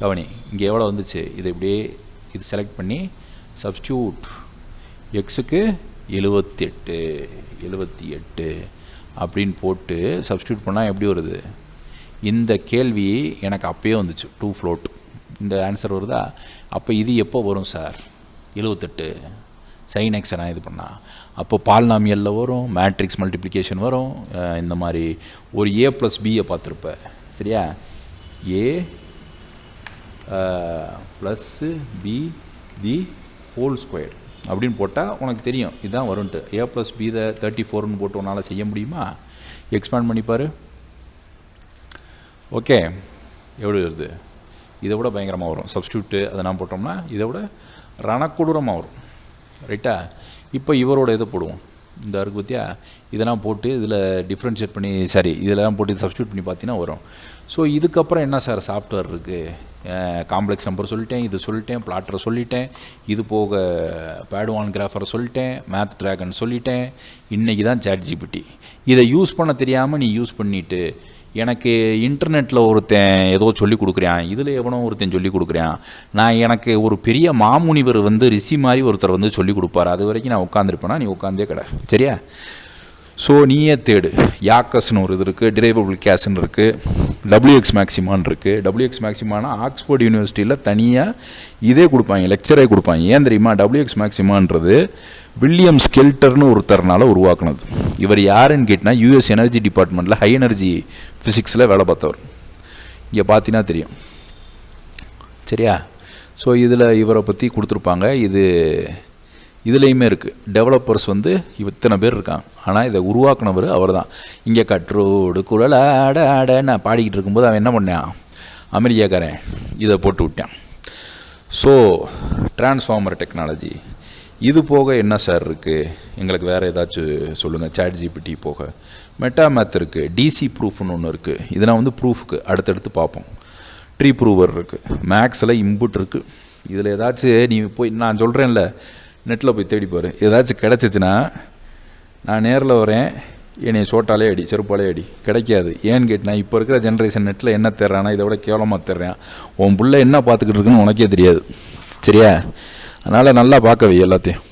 கவனி, இங்கே எவ்வளோ வந்துச்சு, இது இப்படியே இது செலக்ட் பண்ணி சப்ஸ்டியூட் எக்ஸுக்கு 78 அப்படின்னு போட்டு சப்ஸ்டியூட் பண்ணால் எப்படி வருது? இந்த கேள்வி எனக்கு அப்பயே வந்துச்சு, 2 float இந்த ஆன்சர் வருதா? அப்போ இது எப்போ வரும் சார்? 78 சைன் எக்ஸை நான் இது பண்ணால் அப்போ பாலினாமியலில் வரும், மேட்ரிக்ஸ் மல்டிப்ளிகேஷன் வரும். இந்த மாதிரி ஒரு a + bயை பார்த்துருப்ப, சரியா? a + b the whole square அப்படின்னு போட்டால் உனக்கு தெரியும் இதுதான் வரும்ன்ட்டு. a + b தை 34ன்னு போட்டு உன்னால் செய்ய முடியுமா? எக்ஸ்பேண்ட் பண்ணிப்பார். ஓகே, எவ்வளோ வருது? இதை விட பயங்கரமாக வரும். சப்ஸ்டியூட்டு அதை நான் போட்டோம்னா இதை விட ரணக்கொடூரமாக வரும், ரைட்டா? இப்போ இவரோட இதை போடுவோம், இந்த இருக்கு பற்றியா, இதெல்லாம் போட்டு இதில் டிஃப்ரென்ஷியேட் பண்ணி இதெல்லாம் போட்டு சப்ஸ்டியூட் பண்ணி பார்த்தீங்கன்னா வரும். ஸோ இதுக்கப்புறம் என்ன சார் சாஃப்ட்வேர் இருக்குது? காம்ப்ளெக்ஸ் நம்பர் சொல்லிட்டேன், இது சொல்லிட்டேன், பிளாட்டரை சொல்லிட்டேன், இது போக பேடுவான் கிராஃபரை சொல்லிட்டேன், மேத் ட்ராகன் சொல்லிட்டேன். இன்றைக்கி தான் ChatGPT. இதை யூஸ் பண்ண தெரியாமல் நீ யூஸ் பண்ணிவிட்டு எனக்கு இன்டர்நெட்டில் ஒருத்தன் ஏதோ சொல்லி கொடுக்குறான், இதில் எவனோ ஒருத்தன் சொல்லி கொடுக்குறான், எனக்கு ஒரு பெரிய மாமுனிவர் ரிஷி மாதிரி ஒருத்தர் சொல்லி கொடுப்பார், அது வரைக்கும் நான் உட்காந்துருப்பேனா? நீ உட்காந்தே கடை, சரியா? ஸோ நீயே தேடு. யாக்கஸ்னு ஒரு இது இருக்குது, டிரைவபிள் கேஸ்ன்னு இருக்குது, WX மேக்ஸிமான்னு இருக்குது. WX மேக்ஸிமானா ஆக்ஸ்ஃபோர்ட் யூனிவர்சிட்டியில் தனியாக இதே கொடுப்பாங்க, லெக்சரே கொடுப்பாங்க. ஏன் தெரியுமா? WX மேக்ஸிமான்றது வில்லியம் ஸ்கெல்டர்னு ஒருத்தர்னால உருவாக்குனது. இவர் யாருன்னு கேட்டால் US எனர்ஜி டிபார்ட்மெண்ட்டில் ஹை எனர்ஜி ஃபிசிக்ஸில் வேலை பார்த்தவர். இங்கே பார்த்தீங்கன்னா தெரியும், சரியா? ஸோ இதில் இவரை பற்றி கொடுத்துருப்பாங்க. இதுலேயுமே இருக்குது. டெவலப்பர்ஸ் இத்தனை பேர் இருக்காங்க, ஆனால் இதை உருவாக்குனவர் அவர் தான். இங்கே கற்றோடு குழல் ஆட ஆட நான் பாடிக்கிட்டு இருக்கும்போது அவன் என்ன பண்ணான்? அமெரிக்காக்காரன் இதை போட்டு விட்டான். So transformer technology. இது போக என்ன சார் இருக்குது? எங்களுக்கு வேறு ஏதாச்சும் சொல்லுங்கள். ChatGPT போக மெட்டாமேத் இருக்குது, DC ப்ரூஃப்னு ஒன்று இருக்குது. இது நான் ப்ரூஃப்க்கு அடுத்தடுத்து பார்ப்போம். ட்ரீ ப்ரூவர் இருக்குது, மேக்ஸில் இன்புட் இருக்குது. இதில் ஏதாச்சும் நீ போய் நான் சொல்கிறேன்ல, நெட்டில் போய் தேடிப்பார், ஏதாச்சும் கிடச்சிச்சின்னா நான் நேரில் வரேன், என்னை சோட்டாலே அடி, செருப்பாலே அடி. கிடைக்காது. ஏன்னு கேட்டினா இப்போ இருக்கிற ஜென்ரேஷன் நெட்டில் என்ன தர்றானா இதை விட கேவலமாக தர்றேன். உன் பிள்ளை என்ன பார்த்துக்கிட்டு இருக்குன்னு உனக்கே தெரியாது, சரியா? அதனால் நல்லா பார்க்கவே எல்லாத்தையும்.